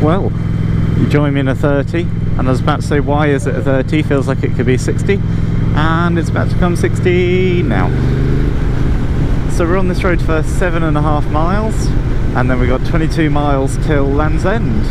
Well, you join me in a 30, and I was about to say, why is it a 30? Feels like it could be 60, and it's about to become 60 now. So we're on this road for 7.5 miles, and then we got 22 miles till Land's End.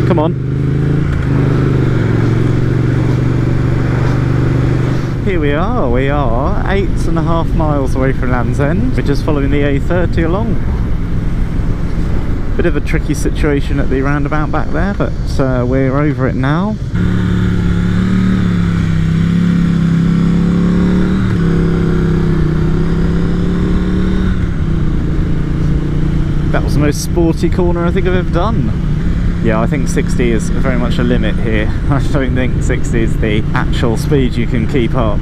Come on. Here we are 8.5 miles away from Land's End. We're just following the A30 along. Bit of a tricky situation at the roundabout back there, but we're over it now. That was the most sporty corner I think I've ever done. Yeah, I think 60 is very much a limit here. I don't think 60 is the actual speed you can keep up.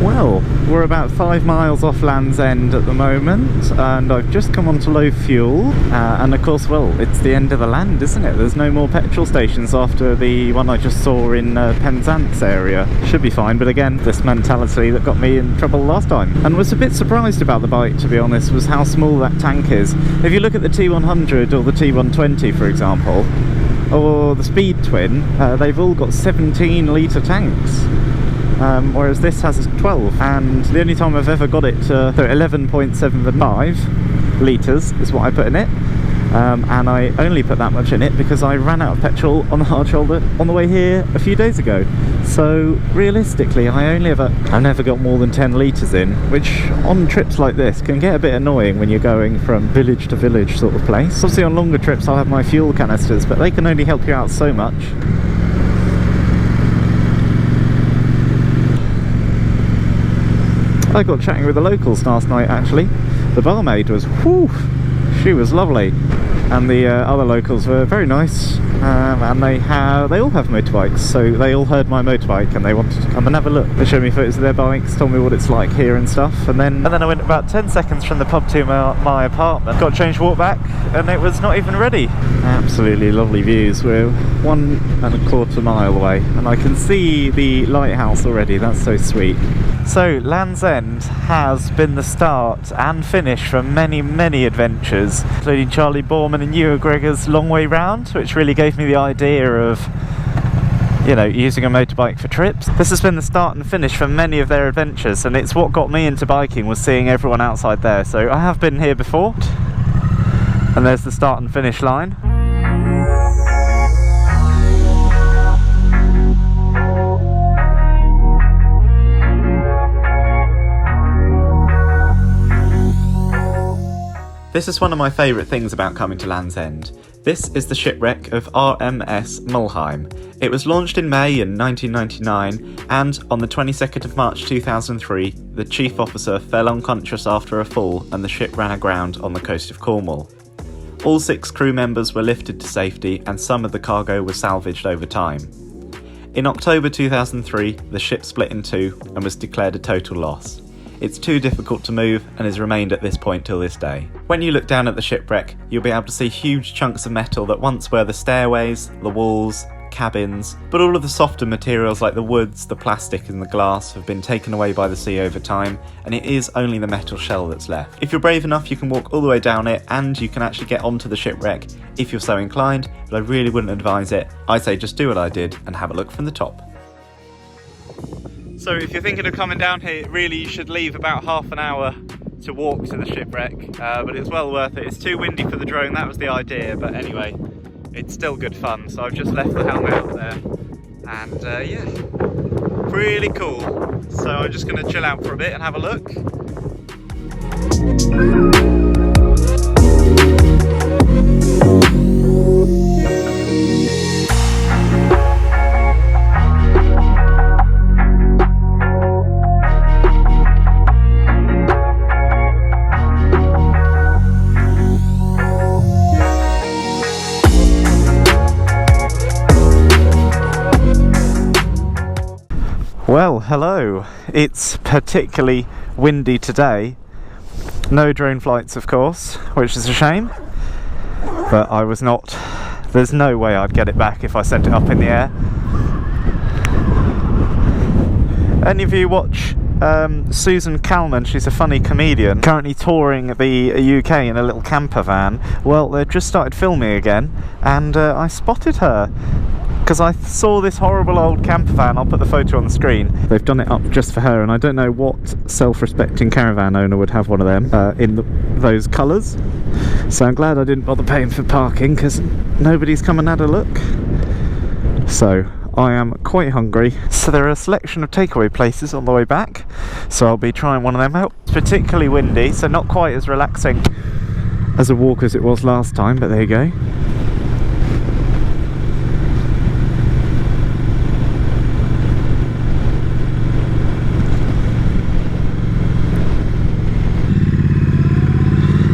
Well, we're about 5 miles off Land's End at the moment, and I've just come onto low fuel, and of course, well, it's the end of the land, isn't it? There's no more petrol stations after the one I just saw in Penzance area. Should be fine, but again, this mentality that got me in trouble last time. And was a bit surprised about the bike, to be honest, was how small that tank is. If you look at the T100 or the T120, for example, or the Speed Twin, they've all got 17 litre tanks. Whereas this has 12, and the only time I've ever got it to 11.75 litres is what I put in it, and I only put that much in it because I ran out of petrol on the hard shoulder on the way here a few days ago. So realistically, I've never got more than 10 litres in, which on trips like this can get a bit annoying when you're going from village to village sort of place. Obviously on longer trips I'll have my fuel canisters, but they can only help you out so much. I got chatting with the locals last night actually. The barmaid was, whew, she was lovely. And the other locals were very nice, and they all have motorbikes, so they all heard my motorbike and they wanted to come and have a look. They showed me photos of their bikes, told me what it's like here and stuff, and then I went about 10 seconds from the pub to my apartment, got changed, walked back, and it was not even ready. Absolutely lovely views. We're 1.25 miles away, and I can see the lighthouse already. That's so sweet. So Land's End has been the start and finish for many, many adventures, including Charlie Borman and Ewan Gregor's Long Way Round, which really gave me the idea of, you know, using a motorbike for trips. This has been the start and finish for many of their adventures, and it's what got me into biking, was seeing everyone outside there. So I have been here before, and there's the start and finish line. This is one of my favourite things about coming to Land's End. This is the shipwreck of RMS Mulheim. It was launched in May in 1999, and on the 22nd of March 2003, the chief officer fell unconscious after a fall and the ship ran aground on the coast of Cornwall. All 6 crew members were lifted to safety, and some of the cargo was salvaged over time. In October 2003, the ship split in two and was declared a total loss. It's too difficult to move and has remained at this point till this day. When you look down at the shipwreck, you'll be able to see huge chunks of metal that once were the stairways, the walls, cabins, but all of the softer materials like the woods, the plastic and the glass have been taken away by the sea over time, and it is only the metal shell that's left. If you're brave enough, you can walk all the way down it, and you can actually get onto the shipwreck if you're so inclined, but I really wouldn't advise it. I say just do what I did and have a look from the top. So if you're thinking of coming down here, really you should leave about half an hour to walk to the shipwreck, but it's well worth it. It's too windy for the drone, that was the idea, but anyway, it's still good fun. So I've just left the helmet out there, and yeah, really cool. So I'm just going to chill out for a bit and have a look. Well, hello. It's particularly windy today. No drone flights, of course, which is a shame. but I was not. There's no way I'd get it back if I sent it up in the air. Any of you watch Susan Calman? She's a funny comedian, currently touring the UK in a little camper van. Well, they've just started filming again, and I spotted her because I saw this horrible old camper van. I'll put the photo on the screen. They've done it up just for her, and I don't know what self-respecting caravan owner would have one of them in those colours. So I'm glad I didn't bother paying for parking, because nobody's come and had a look. So I am quite hungry. So there are a selection of takeaway places on the way back, so I'll be trying one of them out. It's particularly windy, so not quite as relaxing as a walk as it was last time, but there you go.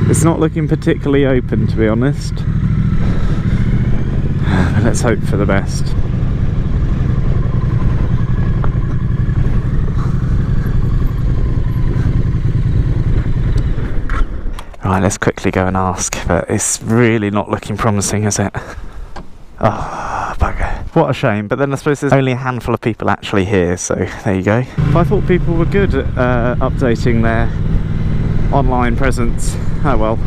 It's not looking particularly open, to be honest, but let's hope for the best. Right, let's quickly go and ask, but it's really not looking promising, is it? Oh, bugger. What a shame, but then I suppose there's only a handful of people actually here, so there you go. I thought people were good at updating their online presence. Oh well.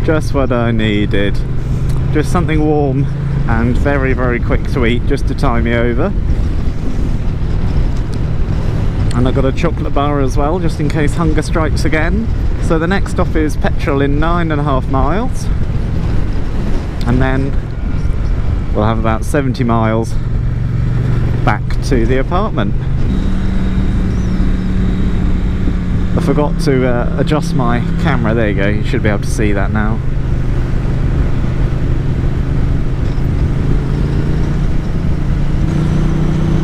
Just what I needed. Just something warm and very, very quick to eat, just to tie me over. And I got a chocolate bar as well, just in case hunger strikes again. So the next stop is petrol in 9.5 miles, and then we'll have about 70 miles back to the apartment. I forgot to adjust my camera. There you go, you should be able to see that now.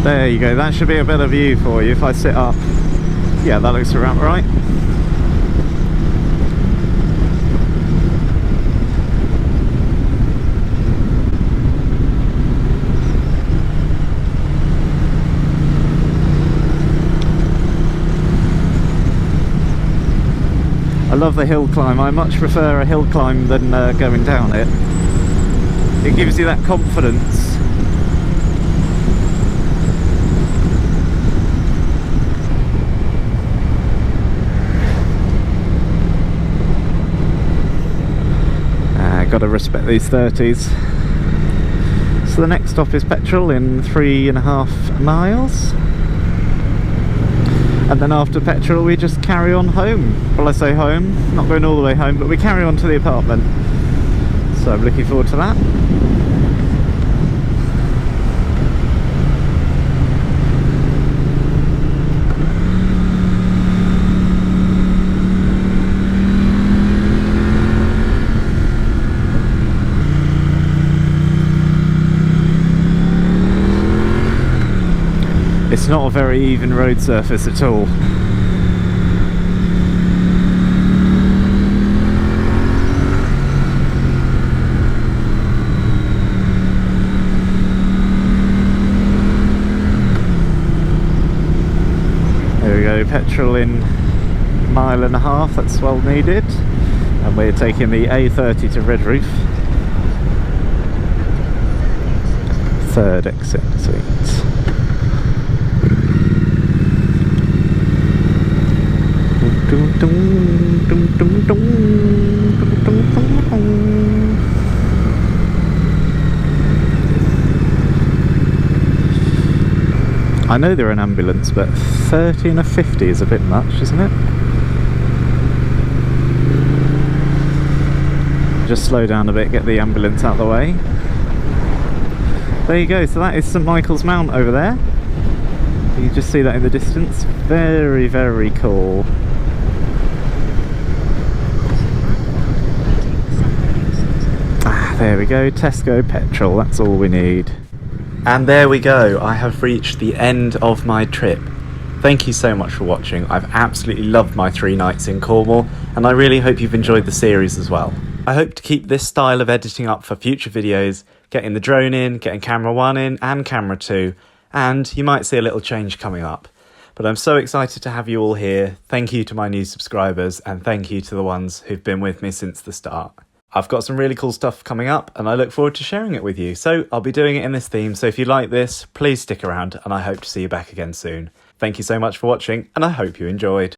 There you go, that should be a better view for you if I sit up. Yeah, that looks around right. I love the hill climb. I much prefer a hill climb than going down it. It gives you that confidence. Got to respect these 30s. So the next stop is petrol in 3.5 miles. And then after petrol we just carry on home. Well, I say home, not going all the way home, but we carry on to the apartment. So I'm looking forward to that. It's not a very even road surface at all. There we go, petrol in 1.5 miles, that's well needed. And we're taking the A30 to Redroof. Third exit, sweet. I know they're an ambulance, but 30 and a 50 is a bit much, isn't it? Just slow down a bit, get the ambulance out of the way. There you go, so that is St Michael's Mount over there. You just see that in the distance. Very, very cool. There we go, Tesco petrol, that's all we need. And there we go, I have reached the end of my trip. Thank you so much for watching. I've absolutely loved my 3 nights in Cornwall, and I really hope you've enjoyed the series as well. I hope to keep this style of editing up for future videos, getting the drone in, getting camera 1 in and camera 2, and you might see a little change coming up. But I'm so excited to have you all here. Thank you to my new subscribers and thank you to the ones who've been with me since the start. I've got some really cool stuff coming up and I look forward to sharing it with you. So I'll be doing it in this theme. So if you like this, please stick around and I hope to see you back again soon. Thank you so much for watching and I hope you enjoyed.